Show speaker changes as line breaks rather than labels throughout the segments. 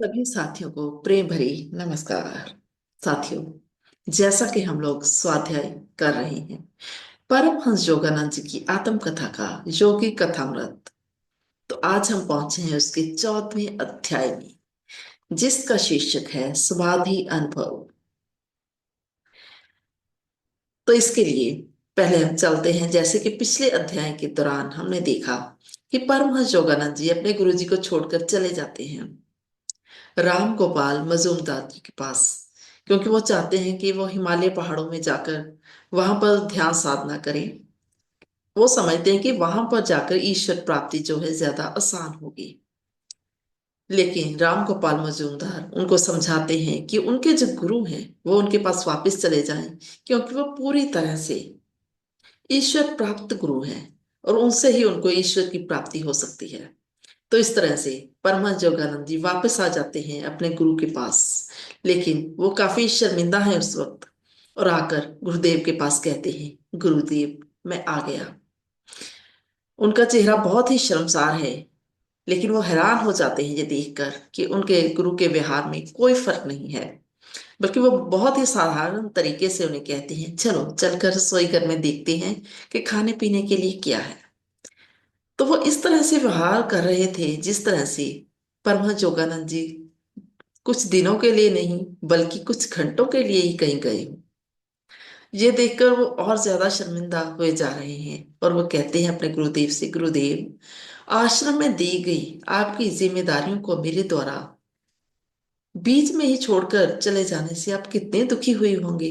सभी साथियों को प्रेम भरी नमस्कार। साथियों, जैसा कि हम लोग स्वाध्याय कर रहे हैं परमहंस योगानंद जी की आत्मकथा का योगी कथामृत, तो आज हम पहुंचे हैं उसके 14वें अध्याय में, जिसका शीर्षक है समाधि अनुभव। तो इसके लिए पहले हम चलते हैं। जैसे कि पिछले अध्याय के दौरान हमने देखा कि परमहंस योगानंद जी अपने गुरु जी को छोड़कर चले जाते हैं राम गोपाल मजूमदार जी के पास, क्योंकि वो चाहते हैं कि वो हिमालय पहाड़ों में जाकर वहां पर ध्यान साधना करें। वो समझते हैं कि वहां पर जाकर ईश्वर प्राप्ति जो है ज्यादा आसान होगी। लेकिन राम गोपाल मजूमदार उनको समझाते हैं कि उनके जो गुरु हैं वो उनके पास वापस चले जाएं, क्योंकि वो पूरी तरह से ईश्वर प्राप्त गुरु हैं और उनसे ही उनको ईश्वर की प्राप्ति हो सकती है। तो इस तरह से परमहंस योगानंद जी वापस आ जाते हैं अपने गुरु के पास। लेकिन वो काफी शर्मिंदा है उस वक्त, और आकर गुरुदेव के पास कहते हैं, गुरुदेव मैं आ गया। उनका चेहरा बहुत ही शर्मसार है, लेकिन वो हैरान हो जाते हैं ये देखकर कि उनके गुरु के व्यवहार में कोई फर्क नहीं है। बल्कि वो बहुत ही साधारण तरीके से उन्हें कहते हैं, चलो चलकर रसोई घर में देखते हैं कि खाने पीने के लिए क्या है। तो वो इस तरह से व्यवहार कर रहे थे जिस तरह से परमहंस योगानंद जी कुछ दिनों के लिए नहीं बल्कि कुछ घंटों के लिए ही कहीं गए हों। ये देखकर वो और ज्यादा शर्मिंदा हुए जा रहे हैं और वो कहते हैं अपने गुरुदेव से, गुरुदेव आश्रम में दी गई आपकी जिम्मेदारियों को मेरे द्वारा बीच में ही छोड़कर चले जाने से आप कितने दुखी हुए होंगे।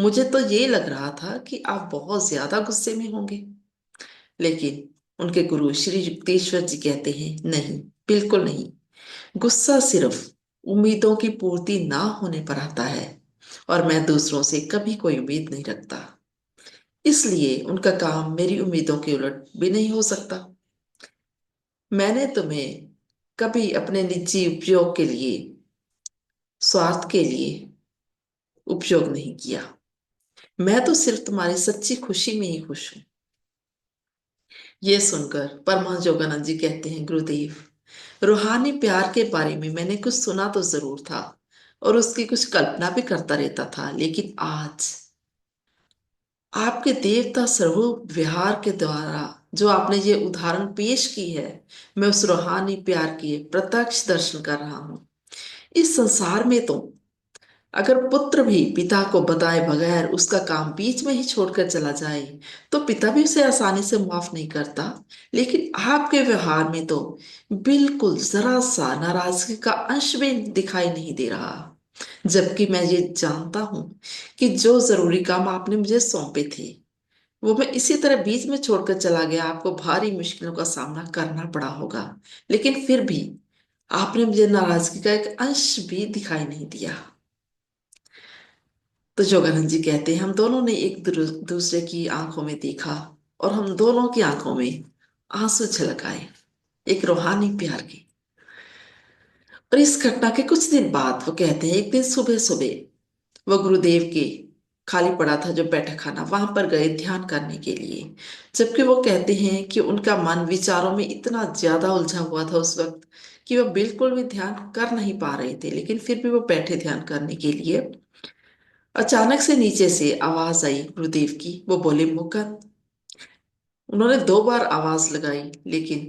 मुझे तो ये लग रहा था कि आप बहुत ज्यादा गुस्से में होंगे। लेकिन उनके गुरु श्री युक्तेश्वर जी कहते हैं, नहीं, बिल्कुल नहीं। गुस्सा सिर्फ उम्मीदों की पूर्ति ना होने पर आता है, और मैं दूसरों से कभी कोई उम्मीद नहीं रखता। इसलिए उनका काम मेरी उम्मीदों के उलट भी नहीं हो सकता। मैंने तुम्हें कभी अपने निजी उपयोग के लिए, स्वार्थ के लिए उपयोग नहीं किया। मैं तो सिर्फ तुम्हारी सच्ची खुशी में ही खुश हूं। ये सुनकर परमहंस योगानंद जी कहते हैं, गुरुदेव रूहानी प्यार के बारे में मैंने कुछ सुना तो जरूर था और उसकी कुछ कल्पना भी करता रहता था, लेकिन आज आपके देवता स्वरूप व्यवहार के द्वारा जो आपने ये उदाहरण पेश की है, मैं उस रूहानी प्यार के प्रत्यक्ष दर्शन कर रहा हूं। इस संसार में तो अगर पुत्र भी पिता को बताए बगैर उसका काम बीच में ही छोड़कर चला जाए तो पिता भी उसे आसानी से माफ नहीं करता। लेकिन आपके व्यवहार में तो बिल्कुल जरा सा नाराजगी का अंश भी दिखाई नहीं दे रहा, जबकि मैं ये जानता हूं कि जो जरूरी काम आपने मुझे सौंपे थे वो मैं इसी तरह बीच में छोड़कर चला गया। आपको भारी मुश्किलों का सामना करना पड़ा होगा, लेकिन फिर भी आपने मुझे नाराजगी का एक अंश भी दिखाई नहीं दिया। तो जोगानंद जी कहते हैं, हम दोनों ने एक दूसरे की आंखों में देखा और हम दोनों की आंखों में आंसू छलक आए, एक रूहानी प्यार की। और इस घटना के कुछ दिन बाद वो कहते हैं, एक दिन सुबह सुबह वो गुरुदेव के खाली पड़ा था जो बैठक खाना, वहां पर गए ध्यान करने के लिए। जबकि वो कहते हैं कि उनका मन विचारों में इतना ज्यादा उलझा हुआ था उस वक्त कि वो बिल्कुल भी ध्यान कर नहीं पा रहे थे, लेकिन फिर भी वो बैठे ध्यान करने के लिए। अचानक से नीचे से आवाज आई गुरुदेव की। वो बोले, मुकंद। उन्होंने 2 बार आवाज लगाई, लेकिन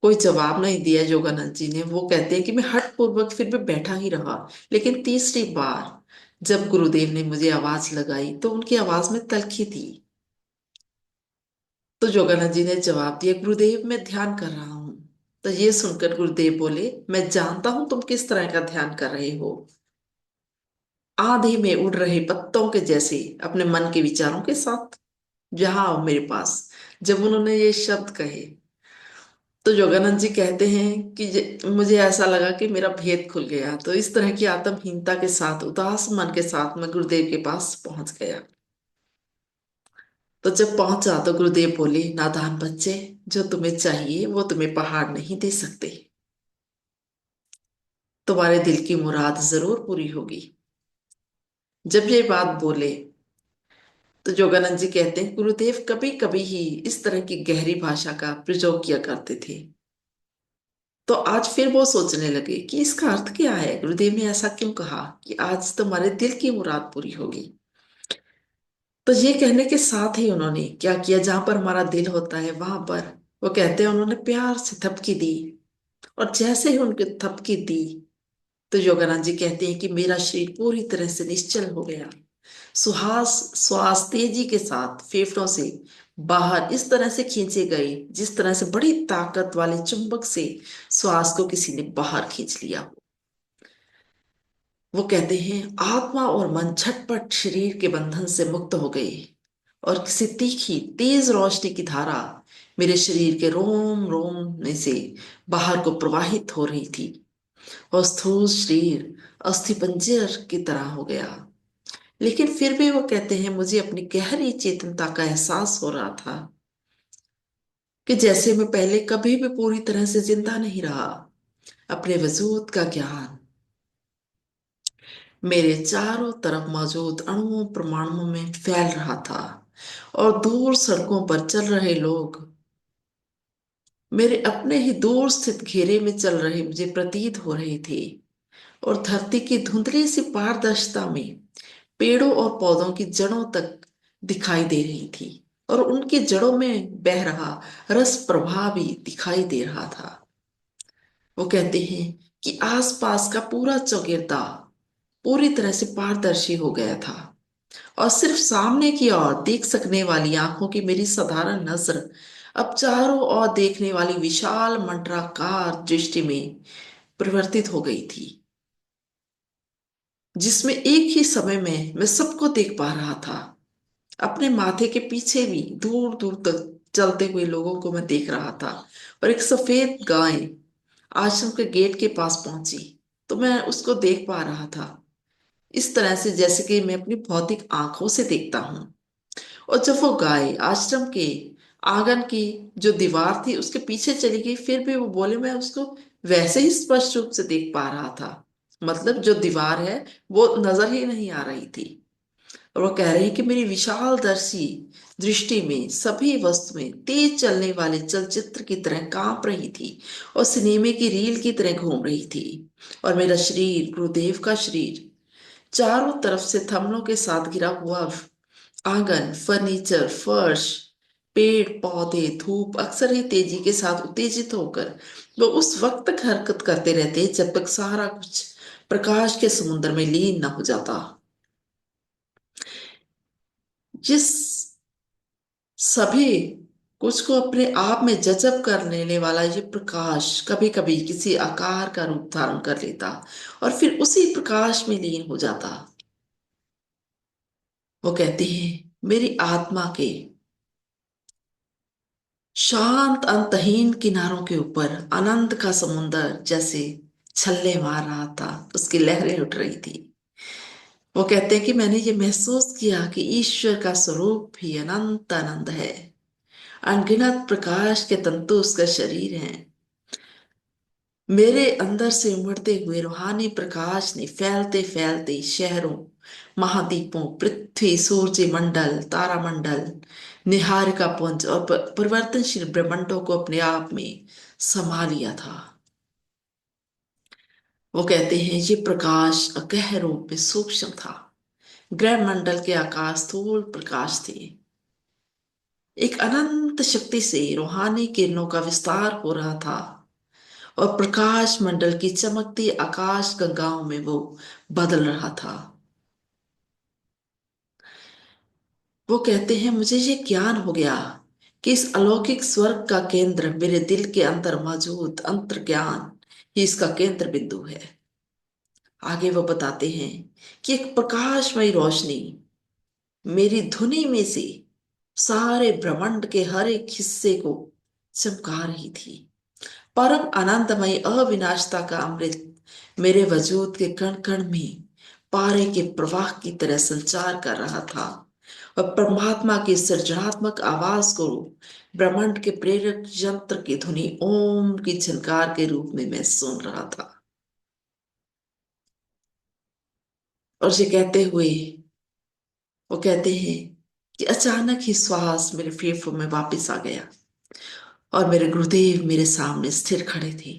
कोई जवाब नहीं दिया योगानंद जी ने। वो कहते हैं कि मैं हठ पूर्वक फिर भी बैठा ही रहा, लेकिन तीसरी बार जब गुरुदेव ने मुझे आवाज लगाई तो उनकी आवाज में तलखी थी। तो योगानंद जी ने जवाब दिया, गुरुदेव मैं ध्यान कर रहा हूं। तो ये सुनकर गुरुदेव बोले, मैं जानता हूं तुम किस तरह का ध्यान कर रहे हो, आंधी में उड़ रहे पत्तों के जैसे, अपने मन के विचारों के साथ। जहां आओ मेरे पास। जब उन्होंने ये शब्द कहे तो योगानंद जी कहते हैं कि मुझे ऐसा लगा कि मेरा भेद खुल गया। तो इस तरह की आत्महीनता के साथ, उदास मन के साथ मैं गुरुदेव के पास पहुंच गया। तो जब पहुंचा तो गुरुदेव बोले, नादान बच्चे, जो तुम्हें चाहिए वो तुम्हें पहाड़ नहीं दे सकते। तुम्हारे दिल की मुराद जरूर पूरी होगी। जब ये बात बोले तो योगानंद जी कहते हैं, गुरुदेव कभी कभी ही इस तरह की गहरी भाषा का प्रयोग किया करते थे। तो आज फिर वो सोचने लगे कि इसका अर्थ क्या है, गुरुदेव ने ऐसा क्यों कहा कि आज तुम्हारे दिल की मुराद पूरी होगी। तो ये कहने के साथ ही उन्होंने क्या किया, जहां पर हमारा दिल होता है वहां पर, वो कहते हैं, उन्होंने प्यार से थपकी दी। और जैसे ही उनके थपकी दी, तो योगानंद जी कहते हैं कि मेरा शरीर पूरी तरह से निश्चल हो गया। सुहास श्वास तेजी के साथ फेफड़ों से बाहर इस तरह से खींचे गए, जिस तरह से बड़ी ताकत वाले चुंबक से श्वास को किसी ने बाहर खींच लिया हो। वो कहते हैं आत्मा और मन झटपट शरीर के बंधन से मुक्त हो गए, और किसी तीखी तेज रोशनी की धारा मेरे शरीर के रोम रोम में से बाहर को प्रवाहित हो रही थी, और स्थूल शरीर अस्थिपंजर की तरह हो गया। लेकिन फिर भी वो कहते हैं मुझे अपनी गहरी चेतनता का एहसास हो रहा था, कि जैसे मैं पहले कभी भी पूरी तरह से जिंदा नहीं रहा। अपने वजूद का ज्ञान मेरे चारों तरफ मौजूद अणुओं परमाणुओं में फैल रहा था, और दूर सड़कों पर चल रहे लोग मेरे अपने ही दूर स्थित घेरे में चल रहे मुझे प्रतीत हो रहे थे। और धरती की धुंधली सी पारदर्शिता में पेड़ों और पौधों की जड़ों तक दिखाई दे रही थी, और उनकी जड़ों में बह रहा रस प्रवाह भी दिखाई दे रहा था। वो कहते हैं कि आसपास का पूरा चौगिरदा पूरी तरह से पारदर्शी हो गया था, और सिर्फ सामने की ओर देख सकने वाली आंखों की मेरी साधारण नजर अब चारों ओर देखने वाली विशाल मंडराकार दृष्टि में परिवर्तित हो गई थी, जिसमें एक ही समय में मैं सबको देख पा रहा था। अपने माथे के पीछे भी दूर दूर तक चलते हुए लोगों को मैं देख रहा था। और एक सफेद गाय आश्रम के गेट के पास पहुंची, तो मैं उसको देख पा रहा था, इस तरह से जैसे कि मैं अपनी भौतिक आंखों से देखता हूँ। और जब वो गाय आश्रम के आंगन की जो दीवार थी उसके पीछे चली गई, फिर भी वो बोले, मैं उसको वैसे ही स्पष्ट रूप से देख पा रहा था। मतलब जो दीवार है वो नजर ही नहीं आ रही थी। और वो कह रहे हैं कि मेरी विशाल दर्शी दृष्टि में सभी वस्तुएं तेज चलने वाले चलचित्र की तरह कांप रही थी, और सिनेमे की रील की तरह घूम रही थी। और मेरा शरीर, गुरुदेव का शरीर, चारों तरफ से थमलों के साथ घिरा हुआ आंगन, फर्नीचर, फर्श, पेड़ पौधे, धूप अक्सर ही तेजी के साथ उत्तेजित होकर वो उस वक्त तक हरकत करते रहते जब तक सारा कुछ प्रकाश के समुद्र में लीन न हो जाता। जिस सभी कुछ को अपने आप में जजब कर लेने वाला ये प्रकाश कभी कभी किसी आकार का रूप धारण कर लेता, और फिर उसी प्रकाश में लीन हो जाता। वो कहते हैं मेरी आत्मा के शांत अंतहीन किनारों के ऊपर आनंद का समुंदर जैसे छल्ले मार रहा था, उसकी लहरें उठ रही थी। वो कहते हैं कि मैंने ये महसूस किया कि ईश्वर का स्वरूप भी अनंत आनंद है। अनगिनत प्रकाश के तंतु उसका शरीर है। मेरे अंदर से उमड़ते हुए रूहानी प्रकाश ने फैलते फैलते शहरों, महाद्वीपों, पृथ्वी, सूर्य मंडल, तारामंडल, निहारिका पुंज और परिवर्तनशील ब्रह्मांडों को अपने आप में समा लिया था। वो कहते हैं ये प्रकाश अगह रूप में सूक्ष्म था। ग्रह मंडल के आकाश स्थूल प्रकाश थे। एक अनंत शक्ति से रूहानी किरणों का विस्तार हो रहा था, और प्रकाश मंडल की चमकती आकाश गंगाओं में वो बदल रहा था। वो कहते हैं मुझे ये ज्ञान हो गया कि इस अलौकिक स्वर्ग का केंद्र मेरे दिल के अंदर मौजूद अंतर्ज्ञान ही इसका केंद्र बिंदु है। आगे वो बताते हैं कि एक प्रकाशमयी रोशनी मेरी धुनी में से सारे ब्रह्मांड के हर एक हिस्से को चमका रही थी। परम आनंदमय अविनाशता का अमृत मेरे वजूद के कण कण में पारे के प्रवाह की तरह संचार कर रहा था, और परमात्मा की सृजनात्मक आवाज को ब्रह्मांड के प्रेरक यंत्र की धुनी ओम की झनकार के रूप में मैं सुन रहा था। और ये कहते हुए वो कहते हैं कि अचानक ही श्वास मेरे फेफड़ों में वापस आ गया, और मेरे गुरुदेव मेरे सामने स्थिर खड़े थे।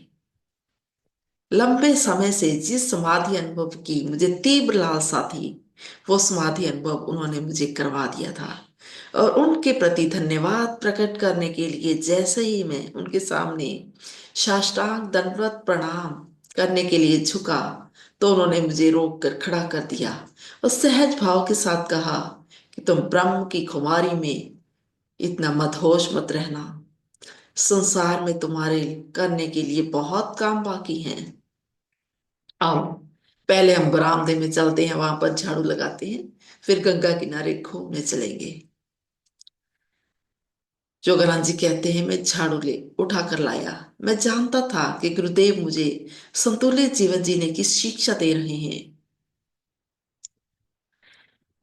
लंबे समय से जिस समाधि अनुभव की मुझे तीव्र लालसा थी, वो समाधि अनुभव उन्होंने मुझे करवा दिया था। और उनके प्रति धन्यवाद प्रकट करने के लिए जैसे ही मैं उनके सामने साष्टांग दंडवत प्रणाम करने के लिए झुका, तो उन्होंने मुझे रोक कर खड़ा कर दिया और सहज भाव के साथ कहा कि तुम ब्रह्म की खुमारी में इतना मदहोश मत रहना। संसार में तुम्हारे करने के लिए बहुत काम बाकी हैं। आओ, पहले हम बरामदे में चलते हैं, वहां पर झाड़ू लगाते हैं, फिर गंगा किनारे घूमने चलेंगे। जोगानंद जी कहते हैं, मैं झाड़ू ले उठा कर लाया। मैं जानता था कि गुरुदेव मुझे संतुलित जीवन जीने की शिक्षा दे रहे हैं।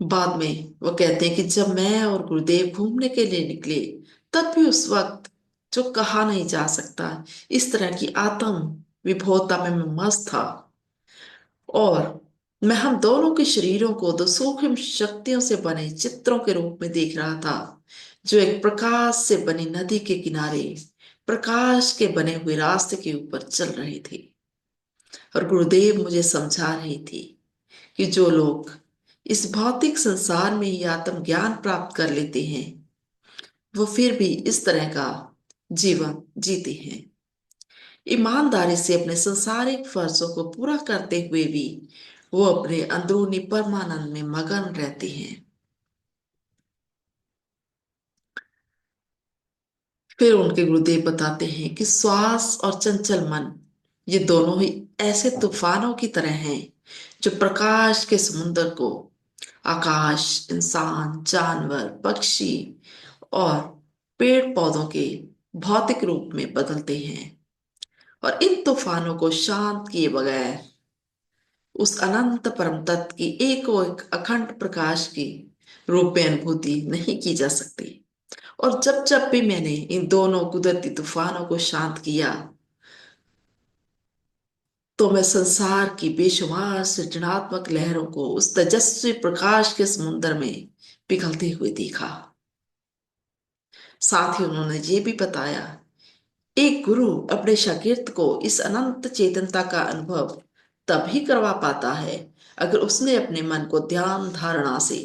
बाद में वो कहते हैं कि जब मैं और गुरुदेव घूमने के लिए निकले, तब भी उस वक्त जो कहा नहीं जा सकता, इस तरह की आत्म विभोरता में मैं मस्त था। और मैं हम दोनों के शरीरों को दो सूक्ष्म शक्तियों से बने चित्रों के रूप में देख रहा था, जो एक प्रकाश से बनी नदी के किनारे प्रकाश के बने हुए रास्ते के ऊपर चल रहे थे। और गुरुदेव मुझे समझा रही थी कि जो लोग इस भौतिक संसार में ही आत्म ज्ञान प्राप्त कर लेते हैं, वो फिर भी इस तरह का जीवन जीते हैं, ईमानदारी से अपने संसारिक फर्जों को पूरा करते हुए भी वो अपने अंदरूनी परमानंद में मगन रहते हैं। फिर उनके गुरुदेव बताते हैं कि श्वास और चंचल मन, ये दोनों ही ऐसे तूफानों की तरह हैं जो प्रकाश के समुद्र को आकाश, इंसान, जानवर, पक्षी और पेड़ पौधों के भौतिक रूप में बदलते हैं। और इन तूफानों को शांत किए बगैर उस अनंत परम तत्व की एक और एक अखंड प्रकाश की रूप में अनुभूति नहीं की जा सकती। और जब जब भी मैंने इन दोनों कुदरती तूफानों को शांत किया, तो मैं संसार की बेशुमार सृजनात्मक लहरों को उस तेजस्वी प्रकाश के समुद्र में पिघलते हुए देखा। साथ ही उन्होंने ये भी बताया, एक गुरु अपने शागिर्द को इस अनंत चेतनता का अनुभव तभी करवा पाता है अगर उसने अपने मन को ध्यान धारणा से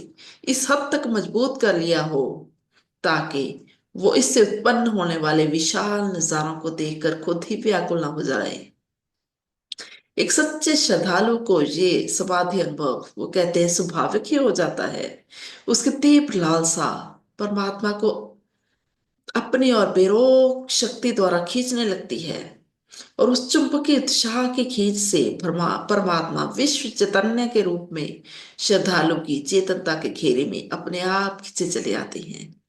इस हद तक मजबूत कर लिया हो, ताकि वो इससे उत्पन्न होने वाले विशाल नजारों को देखकर खुद ही व्याकुल न हो जाए। एक सच्चे श्रद्धालु को ये समाधि अनुभव, वो कहते हैं, स्वाभाविक ही हो जाता है। उसकी तीव्र लालसा परमात्मा को अपनी और बेरोक शक्ति द्वारा खींचने लगती है। और उस चुंबकीय उत्साह की खींच से परमात्मा विश्व चैतन्य के रूप में श्रद्धालु की चेतनता के घेरे में अपने आप खींचे चले आते हैं।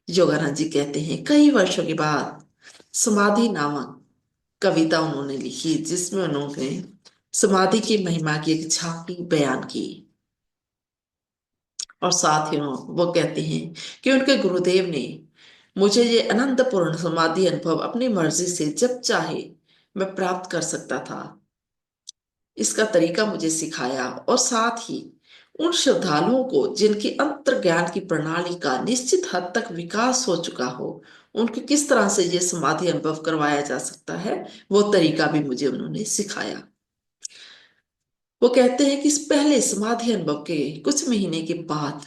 योगानंद जी कहते हैं, कई वर्षों के बाद समाधि नामक कविता उन्होंने लिखी, जिसमें उन्होंने समाधि की महिमा की एक झांकी बयान की। और साथ ही वो कहते हैं कि उनके गुरुदेव ने मुझे ये अनंत पूर्ण समाधि अनुभव अपनी मर्जी से जब चाहे मैं प्राप्त कर सकता था, इसका तरीका मुझे सिखाया। और साथ ही उन श्रद्धालुओं को जिनकी अंतर्ज्ञान की प्रणाली का निश्चित हद तक विकास हो चुका हो, उनको किस तरह से ये समाधि अनुभव करवाया जा सकता है, वो तरीका भी मुझे उन्होंने सिखाया। वो कहते हैं कि इस पहले समाधि अनुभव के कुछ महीने के बाद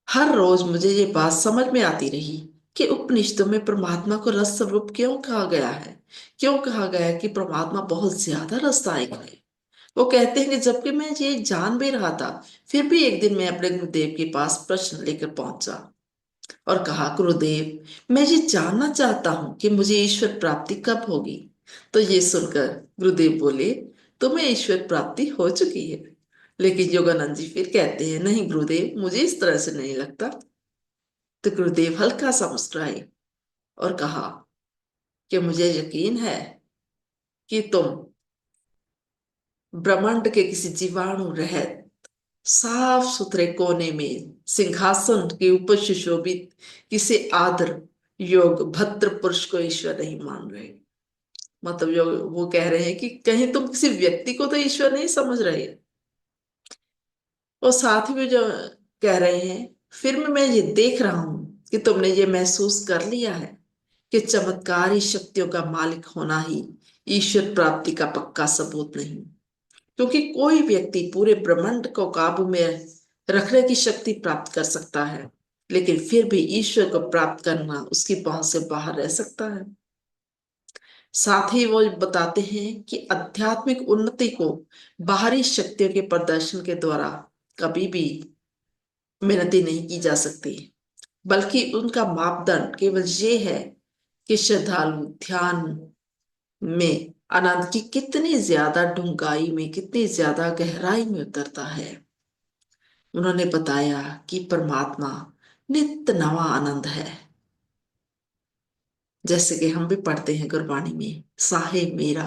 हर रोज मुझे ये बात समझ में आती रही कि उपनिषदों में परमात्मा को रस स्वरूप क्यों कहा गया है। क्यों कहा गया है कि परमात्मा बहुत ज्यादा रसदायक है। वो कहते हैं कि जबकि मैं ये जान भी रहा था, फिर भी एक दिन मैं अपने गुरुदेव के पास प्रश्न लेकर पहुंचा और कहा, गुरुदेव, मैं ये जानना चाहता हूं कि मुझे ईश्वर प्राप्ति कब होगी। तो ये सुनकर गुरुदेव बोले, तुम्हें ईश्वर प्राप्ति हो चुकी है। लेकिन योगानंद जी फिर कहते हैं, नहीं गुरुदेव, मुझे इस तरह से नहीं लगता। तो गुरुदेव हल्का सा मुस्कुराए और कहा कि मुझे यकीन है कि तुम ब्रह्मांड के किसी जीवाणु रहित साफ सुथरे कोने में सिंहासन के ऊपर सुशोभित किसी आदर योग भद्र पुरुष को ईश्वर नहीं मान रहे। मतलब वो कह रहे हैं कि कहीं तुम किसी व्यक्ति को तो ईश्वर नहीं समझ रहे। और साथ ही में जो कह रहे हैं, फिर मैं ये देख रहा हूं कि तुमने ये महसूस कर लिया है कि चमत्कारी शक्तियों का मालिक होना ही ईश्वर प्राप्ति का पक्का सबूत नहीं, क्योंकि कोई व्यक्ति पूरे ब्रह्मांड को काबू में रखने की शक्ति प्राप्त कर सकता है, लेकिन फिर भी ईश्वर को प्राप्त करना उसकी पहुंच से बाहर रह सकता है। साथ ही वो बताते हैं कि आध्यात्मिक उन्नति को बाहरी शक्तियों के प्रदर्शन के द्वारा कभी भी मिनती नहीं की जा सकती, बल्कि उनका मापदंड केवल ये है कि श्रद्धालु ध्यान में आनंद की कितनी ज्यादा डूंघाई में, कितनी ज्यादा गहराई में उतरता है। उन्होंने बताया कि परमात्मा नित्य नवा आनंद है। जैसे कि हम भी पढ़ते हैं गुरबाणी में, साहेब मेरा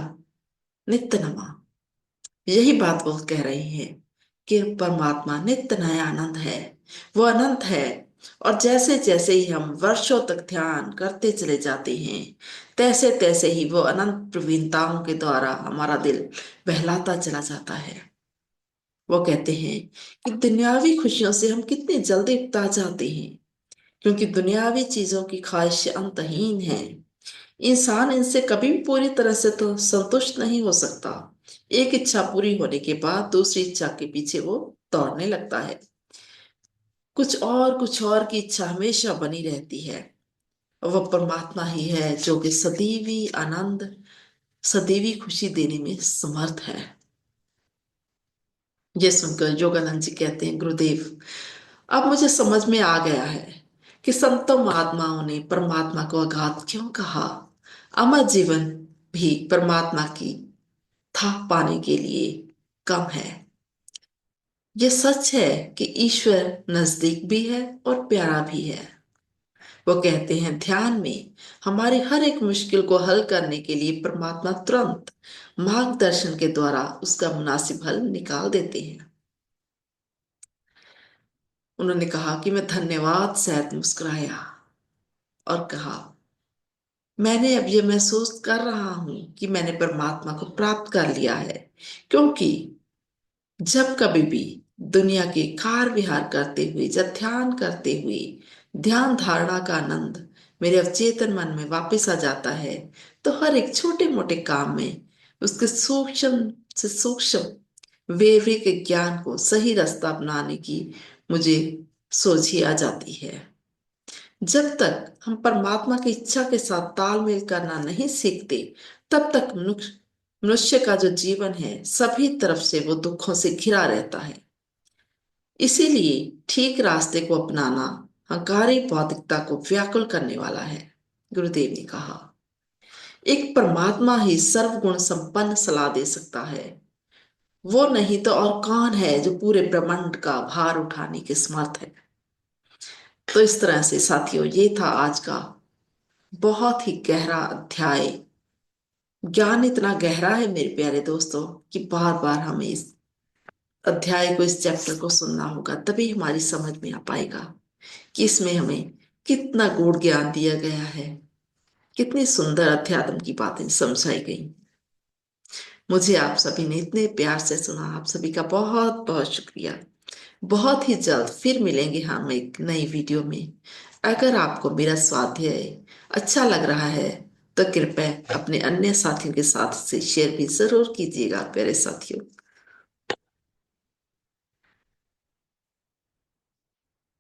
नित्य नवा। यही बात वो कह रहे हैं कि परमात्मा नित्य नया आनंद है, वो अनंत है। और जैसे जैसे ही हम वर्षों तक ध्यान करते चले जाते हैं, तैसे तैसे ही वो अनंत प्रवीणताओं के द्वारा हमारा दिल बहलाता चला जाता है। वो कहते हैं कि दुनियावी खुशियों से हम कितनी जल्दी उगता जाते हैं, क्योंकि दुनियावी चीजों की ख्वाहिश अंतहीन है। इंसान इनसे कभी भी पूरी तरह से तो संतुष्ट नहीं हो सकता। एक इच्छा पूरी होने के बाद दूसरी इच्छा के पीछे वो दौड़ने लगता है। कुछ और की इच्छा हमेशा बनी रहती है। और वह परमात्मा ही है जो कि सदैवी आनंद, सदैवी खुशी देने में समर्थ है। ये सुनकर योगानंद जी कहते हैं, गुरुदेव, अब मुझे समझ में आ गया है कि संतों महात्माओं ने परमात्मा को अगाध क्यों कहा। अमर जीवन भी परमात्मा की था पाने के लिए कम है। यह सच है कि ईश्वर नजदीक भी है और प्यारा भी है। वो कहते हैं, ध्यान में हमारी हर एक मुश्किल को हल करने के लिए परमात्मा तुरंत मार्गदर्शन के द्वारा उसका मुनासिब हल निकाल देते हैं। उन्होंने कहा कि मैं धन्यवाद सहित मुस्कुराया और कहा, मैंने अब यह महसूस कर रहा हूं कि मैंने परमात्मा को प्राप्त कर लिया है, क्योंकि जब कभी भी दुनिया के कार विहार करते हुए, जब ध्यान करते हुए ध्यान धारणा का आनंद मेरे अवचेतन मन में वापस आ जाता है, तो हर एक छोटे मोटे काम में उसके सूक्ष्म से सूक्ष्म वैवरिक ज्ञान को सही रास्ता अपनाने की मुझे सोझी आ जाती है। जब तक हम परमात्मा की इच्छा के साथ तालमेल करना नहीं सीखते, तब तक मनुष्य का जो जीवन है सभी तरफ से वो दुखों से घिरा रहता है। इसीलिए ठीक रास्ते को अपनाना हंकारी भौतिकता को व्याकुल करने वाला है। गुरुदेव ने कहा, एक परमात्मा ही सर्वगुण संपन्न सलाह दे सकता है। वो नहीं तो और कौन है जो पूरे ब्रह्मांड का भार उठाने के समर्थ है। तो इस तरह से साथियों, ये था आज का बहुत ही गहरा अध्याय। ज्ञान इतना गहरा है मेरे प्यारे दोस्तों कि बार बार हमें इस अध्याय को, इस चैप्टर को सुनना होगा, तभी हमारी समझ में आ पाएगा कि इसमें हमें कितना गूढ़ ज्ञान दिया गया है, कितनी सुंदर अध्यात्म की बातें समझाई गई। मुझे आप सभी ने इतने प्यार से सुना, आप सभी का बहुत बहुत शुक्रिया। बहुत ही जल्द फिर मिलेंगे हम एक नई वीडियो में। अगर आपको मेरा स्वाध्याय अच्छा लग रहा है तो कृपया अपने अन्य साथियों के साथ से शेयर भी जरूर कीजिएगा प्यारे साथियों।